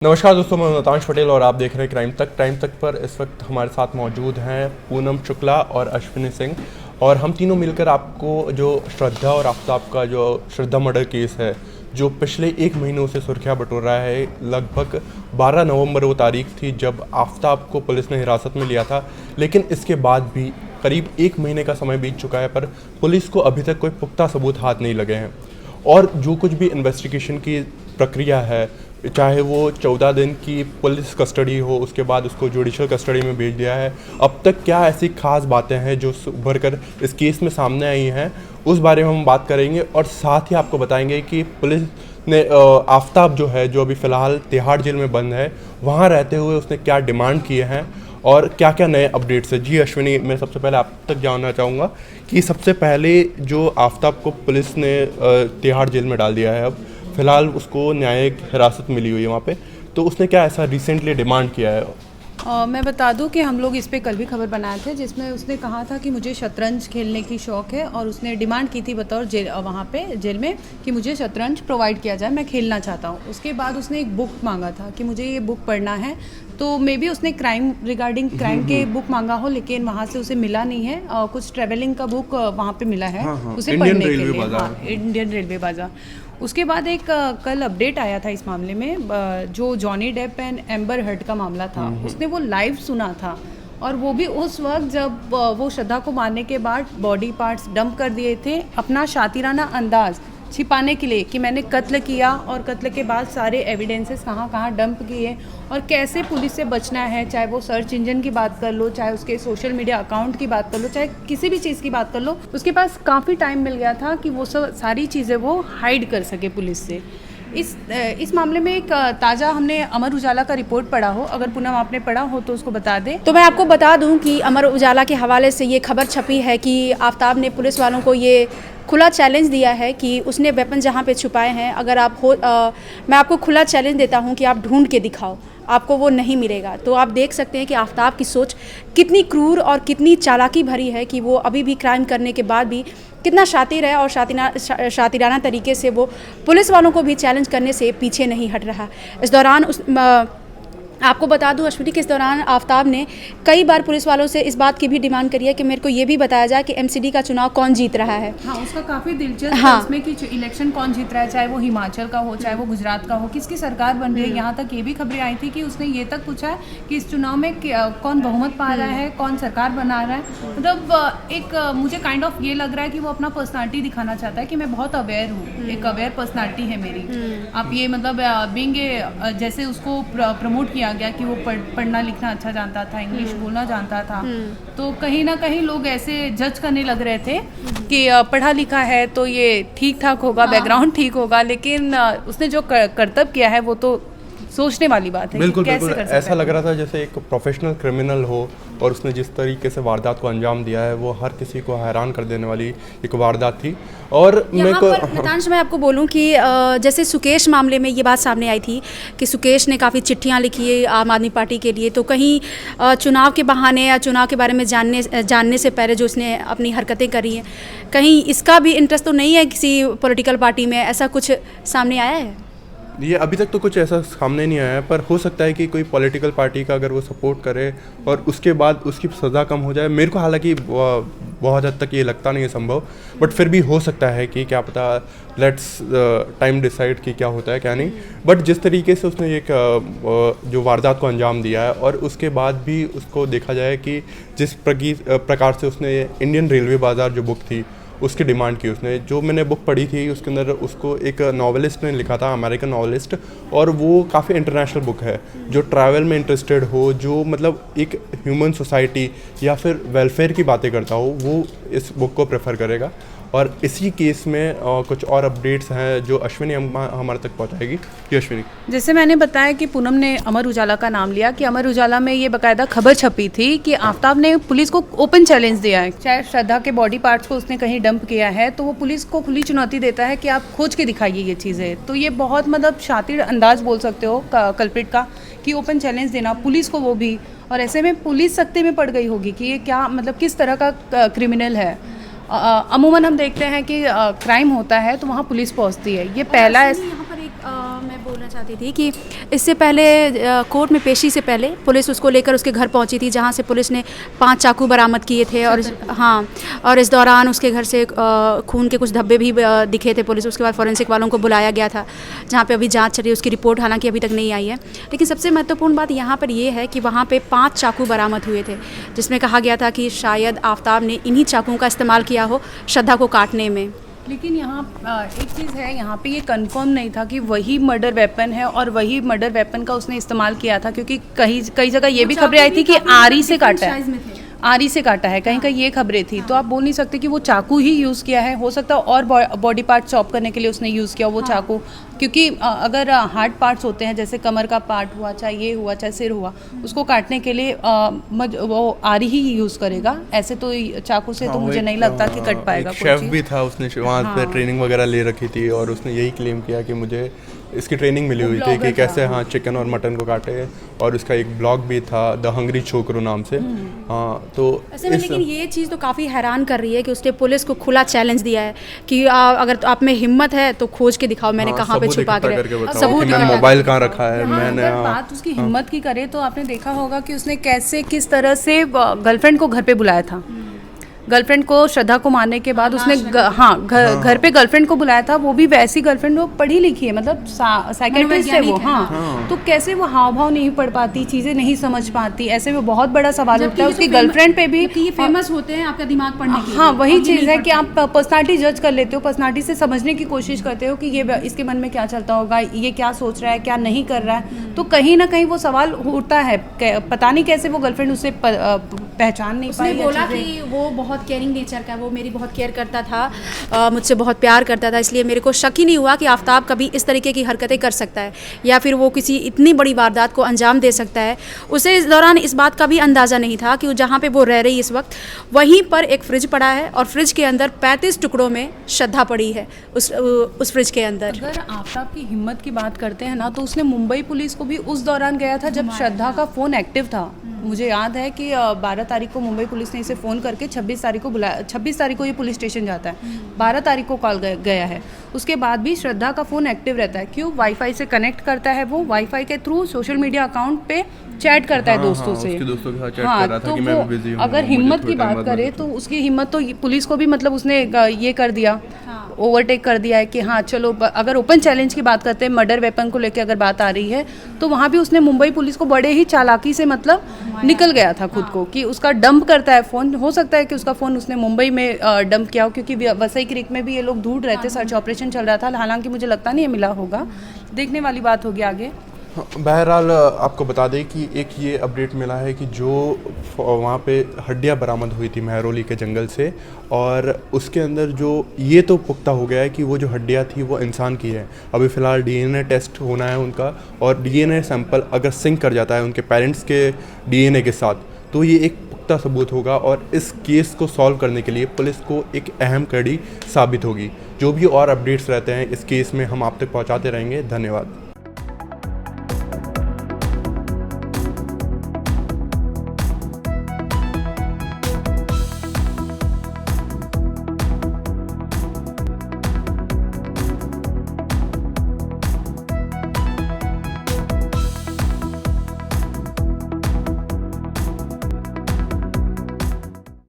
नमस्कार दोस्तों, मैं नतांश पटेल और आप देख रहे हैं क्राइम तक पर इस वक्त हमारे साथ मौजूद हैं पूनम शुक्ला और अश्विनी सिंह। और हम तीनों मिलकर आपको जो श्रद्धा और आफ्ताब का जो श्रद्धा मर्डर केस है जो पिछले 1 महीनों से सुर्खियां बटोर रहा है, लगभग 12 नवंबर वो तारीख थी जब आफ्ताब को पुलिस ने हिरासत में लिया था। लेकिन इसके बाद भी करीब 1 महीने का समय बीत चुका है पर पुलिस को अभी तक कोई पुख्ता सबूत हाथ नहीं लगे हैं। और जो कुछ भी इन्वेस्टिगेशन की प्रक्रिया है, चाहे वो 14 दिन की पुलिस कस्टडी हो, उसके बाद उसको जुडिशल कस्टडी में भेज दिया है, अब तक क्या ऐसी खास बातें हैं जो उभर कर इस केस में सामने आई हैं, उस बारे में हम बात करेंगे। और साथ ही आपको बताएंगे कि पुलिस ने आफ्ताब जो है, जो अभी फ़िलहाल तिहाड़ जेल में बंद है, वहाँ रहते हुए उसने क्या डिमांड किए हैं और क्या क्या नए अपडेट्स है। जी अश्विनी, मैं सबसे पहले आप तक जानना चाहूँगा कि सबसे पहले जो आफ्ताब को पुलिस ने तिहाड़ जेल में डाल दिया है, अब फिलहाल उसको न्यायिक हिरासत मिली हुई है वहाँ पे, तो उसने क्या ऐसा रिसेंटली डिमांड किया है? मैं बता दूं कि हम लोग इस पे कल भी खबर बनाए थे जिसमें उसने कहा था कि मुझे शतरंज खेलने की शौक़ है और उसने डिमांड की थी बतौर जेल, वहाँ पे जेल में, कि मुझे शतरंज प्रोवाइड किया जाए, मैं खेलना चाहता हूँ। उसके बाद उसने एक बुक मांगा था कि मुझे ये बुक पढ़ना है, तो मे बी उसने रिगार्डिंग क्राइम के बुक मांगा हो, लेकिन वहाँ से उसे मिला नहीं है। कुछ ट्रैवलिंग का बुक वहाँ पे मिला है उसे पढ़ने के लिए। इंडियन रेलवे बाजार। उसके बाद एक कल अपडेट आया था इस मामले में, जो Johnny Depp and Amber Heard का मामला था, उसने वो लाइव सुना था और वो भी उस वक्त जब वो श्रद्धा को मारने के बाद बॉडी पार्ट्स डंप कर दिए थे, अपना शातिराना अंदाज छिपाने के लिए कि मैंने कत्ल किया, और कत्ल के बाद सारे एविडेंसेस कहाँ कहाँ डंप किए और कैसे पुलिस से बचना है। चाहे वो सर्च इंजन की बात कर लो, चाहे उसके सोशल मीडिया अकाउंट की बात कर लो, चाहे किसी भी चीज़ की बात कर लो, उसके पास काफ़ी टाइम मिल गया था कि वो सब सारी चीज़ें वो हाइड कर सके पुलिस से। इस मामले में एक ताज़ा हमने अमर उजाला का रिपोर्ट पढ़ा हो, अगर पूनम आपने पढ़ा हो तो उसको बता दें। तो मैं आपको बता दूं कि अमर उजाला के हवाले से ये खबर छपी है कि आफ्ताब ने पुलिस वालों को ये खुला चैलेंज दिया है कि उसने वेपन जहां पे छुपाए हैं, अगर आप मैं आपको खुला चैलेंज देता हूं कि आप ढूंढ के दिखाओ, आपको वो नहीं मिलेगा। तो आप देख सकते हैं कि आफ्ताब की सोच कितनी क्रूर और कितनी चालाकी भरी है कि वो अभी भी क्राइम करने के बाद भी कितना शातिर है और शातिराना तरीके से वो पुलिस वालों को भी चैलेंज करने से पीछे नहीं हट रहा। इस दौरान आपको बता दूं अश्विनी कि इस दौरान आफ्ताब ने कई बार पुलिस वालों से इस बात की भी डिमांड करी है कि मेरे को ये भी बताया जाए कि एमसीडी का चुनाव कौन जीत रहा है। हाँ, उसका काफ़ी दिलचस्प है उसमें कि इलेक्शन कौन जीत रहा है, चाहे वो हिमाचल का हो, चाहे वो गुजरात का हो, किसकी सरकार बन रही है। यहाँ तक ये भी खबरें आई थी कि उसने ये तक पूछा है कि इस चुनाव में कौन बहुमत पा रहा है, कौन सरकार बना रहा है। मतलब एक मुझे काइंड ऑफ ये लग रहा है कि वो अपना पर्सनालिटी दिखाना चाहता है कि मैं बहुत अवेयर हूँ, एक अवेयर पर्सनालिटी है मेरी। आप ये मतलब बीइंग जैसे उसको प्रमोट किया गया कि वो पढ़ना लिखना अच्छा जानता था, इंग्लिश बोलना जानता था, तो कहीं ना कहीं लोग ऐसे जज करने लग रहे थे कि पढ़ा लिखा है तो ये ठीक ठाक होगा, बैकग्राउंड ठीक होगा। लेकिन उसने जो करतब किया है वो तो सोचने वाली बात है। बिल्कुल बिल्कुल ऐसा लग रहा था जैसे एक प्रोफेशनल क्रिमिनल हो, और उसने जिस तरीके से वारदात को अंजाम दिया है वो हर किसी को हैरान कर देने वाली एक वारदात थी। और मैं आपको बोलूं कि जैसे सुकेश मामले में ये बात सामने आई थी कि सुकेश ने काफ़ी चिट्ठियां लिखी है आम आदमी पार्टी के लिए, तो कहीं चुनाव के बहाने या चुनाव के बारे में जानने से पहले जो उसने अपनी हरकतें करी हैं, कहीं इसका भी इंटरेस्ट तो नहीं है किसी पॉलिटिकल पार्टी में? ऐसा कुछ सामने आया है? ये अभी तक तो कुछ ऐसा सामने नहीं आया है, पर हो सकता है कि कोई पॉलिटिकल पार्टी का अगर वो सपोर्ट करे और उसके बाद उसकी सज़ा कम हो जाए। मेरे को हालांकि बहुत हद तक ये लगता नहीं है संभव, बट फिर भी हो सकता है कि क्या पता, लेट्स टाइम डिसाइड कि क्या होता है क्या नहीं। बट जिस तरीके से उसने एक जो वारदात को अंजाम दिया है और उसके बाद भी उसको देखा जाए कि जिस प्रकार से उसने इंडियन रेलवे बाजार जो बुक थी उसकी डिमांड की, उसने जो मैंने बुक पढ़ी थी उसके अंदर उसको एक नॉवेलिस्ट ने लिखा था, अमेरिकन नॉवेलिस्ट, और वो काफ़ी इंटरनेशनल बुक है। जो ट्रैवल में इंटरेस्टेड हो, जो मतलब एक ह्यूमन सोसाइटी या फिर वेलफेयर की बातें करता हो, वो इस बुक को प्रेफर करेगा। और इसी केस में कुछ और अपडेट्स हैं जो अश्विनी हमारे तक पहुंचाएगी। ये अश्विनी, जैसे मैंने बताया कि पूनम ने अमर उजाला का नाम लिया, कि अमर उजाला में ये बाकायदा खबर छपी थी कि आफ्ताब ने पुलिस को ओपन चैलेंज दिया है। चाहे श्रद्धा के बॉडी पार्ट्स को उसने कहीं डंप किया है तो वो पुलिस को खुली चुनौती देता है कि आप खोज के दिखाइए ये चीज़ें। तो ये बहुत मतलब शातिर अंदाज बोल सकते हो कल्प्रिट का, कि ओपन चैलेंज देना पुलिस को, वो भी। और ऐसे में पुलिस सख्ते में पड़ गई होगी कि ये क्या मतलब किस तरह का क्रिमिनल है। अमूमन हम देखते हैं कि क्राइम होता है तो वहाँ पुलिस पहुँचती है। ये पहला यहाँ पर एक मैं बोलना चाहती थी कि इससे पहले कोर्ट में पेशी से पहले पुलिस उसको लेकर उसके घर पहुंची थी, जहां से पुलिस ने 5 चाकू बरामद किए थे और हाँ, और इस दौरान उसके घर से खून के कुछ धब्बे भी दिखे थे पुलिस। उसके बाद फॉरेंसिक वालों को बुलाया गया था, जहां पे अभी जांच चल रही है। उसकी रिपोर्ट हालांकि अभी तक नहीं आई है, लेकिन सबसे महत्वपूर्ण बात यहाँ पर ये है कि वहाँ पर 5 चाकू बरामद हुए थे, जिसमें कहा गया था कि शायद आफ्ताब ने इन्हीं चाकुओं का इस्तेमाल किया हो श्रद्धा को काटने में। लेकिन यहाँ एक चीज़ है, यहाँ पे ये कंफर्म नहीं था कि वही मर्डर वेपन है और वही मर्डर वेपन का उसने इस्तेमाल किया था, क्योंकि कई जगह ये भी खबरें आई थी कि आरी से काटा है, आरी से काटा है, कहीं ये खबरें थी। तो आप बोल नहीं सकते कि वो चाकू ही यूज़ किया है, हो सकता है और बॉडी पार्ट चॉप करने के लिए उसने यूज़ किया वो चाकू, क्योंकि अगर हार्ड पार्ट्स होते हैं जैसे कमर का पार्ट हुआ, चाहे ये हुआ, चाहे सिर हुआ, उसको काटने के लिए वो आरी ही यूज़ करेगा। ऐसे तो चाकू से तो मुझे नहीं लगता कि कट पाएगा। शेफ भी था, उसने वहाँ पे ट्रेनिंग वगैरह ले रखी थी और उसने यही क्लेम किया कि मुझे इसकी ट्रेनिंग मिली हुई थी कि कैसे हाँ चिकन और मटन को काटे, और उसका एक ब्लॉग भी था द हंग्री छोकरू नाम से। हाँ, तो ऐसे में लेकिन ये चीज़ तो काफ़ी हैरान कर रही है कि उसने पुलिस को खुला चैलेंज दिया है कि अगर तो आप में हिम्मत है तो खोज के दिखाओ मैंने कहाँ पे छुपा कर सबूत, मैं मोबाइल कहाँ रखा है मैंने। अगर बात उसकी हिम्मत की करे तो आपने देखा होगा कि उसने कैसे किस तरह से गर्लफ्रेंड को घर पे बुलाया था। गर्लफ्रेंड को श्रद्धा को मारने के बाद उसने घर पे गर्लफ्रेंड को बुलाया था, वो भी वैसी गर्लफ्रेंड, वो पढ़ी लिखी है, मतलब साइकेट्रिस्ट है वो। हाँ, तो कैसे वो हाव भाव नहीं पढ़ पाती, चीज़ें नहीं समझ पाती, ऐसे में बहुत बड़ा सवाल उठता है। उसकी गर्लफ्रेंड पे भी ये फेमस होते हैं आपका दिमाग पढ़ने के लिए। हाँ, वही चीज़ है कि आप पर्सनालिटी जज कर लेते हो, पर्सनालिटी से समझने की कोशिश करते हो कि ये इसके मन में क्या चलता होगा, ये क्या सोच रहा है, क्या नहीं कर रहा है। तो कहीं ना कहीं वो सवाल उठता है, पता नहीं कैसे वो गर्लफ्रेंड उससे पहचान नहीं पाई। उसने बोला कि वो बहुत केयरिंग नेचर का, वो मेरी बहुत केयर करता था, मुझसे बहुत प्यार करता था, इसलिए मेरे को शक ही नहीं हुआ कि आफ्ताब कभी इस तरीके की हरकतें कर सकता है या फिर वो किसी इतनी बड़ी वारदात को अंजाम दे सकता है। उसे इस दौरान इस बात का भी अंदाज़ा नहीं था कि जहाँ पे वो रह रही इस वक्त वहीं पर एक फ्रिज पड़ा है और फ्रिज के अंदर 35 टुकड़ों में श्रद्धा पड़ी है उस फ्रिज के अंदर। अगर आफ्ताब की हिम्मत की बात करते हैं ना, तो उसने मुंबई पुलिस को भी उस दौरान गया था जब श्रद्धा का फ़ोन एक्टिव था। मुझे याद है कि 12 तारीख को मुंबई पुलिस ने इसे फ़ोन करके 26 तारीख को बुलाया। 26 तारीख को ये पुलिस स्टेशन जाता है, 12 तारीख को कॉल गया है। उसके बाद भी श्रद्धा का फ़ोन एक्टिव रहता है। क्यों? वाईफाई से कनेक्ट करता है, वो वाईफाई के थ्रू सोशल मीडिया अकाउंट पे चैट करता है दोस्तों से। उसके दोस्तों के साथ चैट हाँ, कर रहा था कि मैं बिजी हूँ। अगर हिम्मत की बात करें तो उसकी हिम्मत तो पुलिस को भी, मतलब उसने ये कर दिया, ओवरटेक कर दिया है कि हाँ चलो। अगर ओपन चैलेंज की बात करते हैं, मर्डर वेपन को लेकर अगर बात आ रही है, तो वहाँ भी उसने मुंबई पुलिस को बड़े ही चालाकी से मतलब निकल गया था खुद को, कि उसका डंप करता है फ़ोन। हो सकता है कि उसका फ़ोन उसने मुंबई में डंप किया हो, क्योंकि वसई क्रीक में भी ये लोग ढूंढ रहे थे, सर्च ऑपरेशन चल रहा था। हालांकि मुझे लगता नहीं है मिला होगा, देखने वाली बात होगी आगे। बहरहाल आपको बता दें कि एक ये अपडेट मिला है कि जो वहाँ पे हड्डियाँ बरामद हुई थी महरौली के जंगल से, और उसके अंदर जो ये तो पुख्ता हो गया है कि वो जो हड्डियाँ थी वो इंसान की है। अभी फ़िलहाल डीएनए टेस्ट होना है उनका, और डीएनए सैंपल अगर सिंक कर जाता है उनके पेरेंट्स के डीएनए के साथ, तो ये एक पुख्ता सबूत होगा और इस केस को सॉल्व करने के लिए पुलिस को एक अहम कड़ी साबित होगी। जो भी और अपडेट्स रहते हैं इस केस में हम आप तक पहुँचाते रहेंगे। धन्यवाद।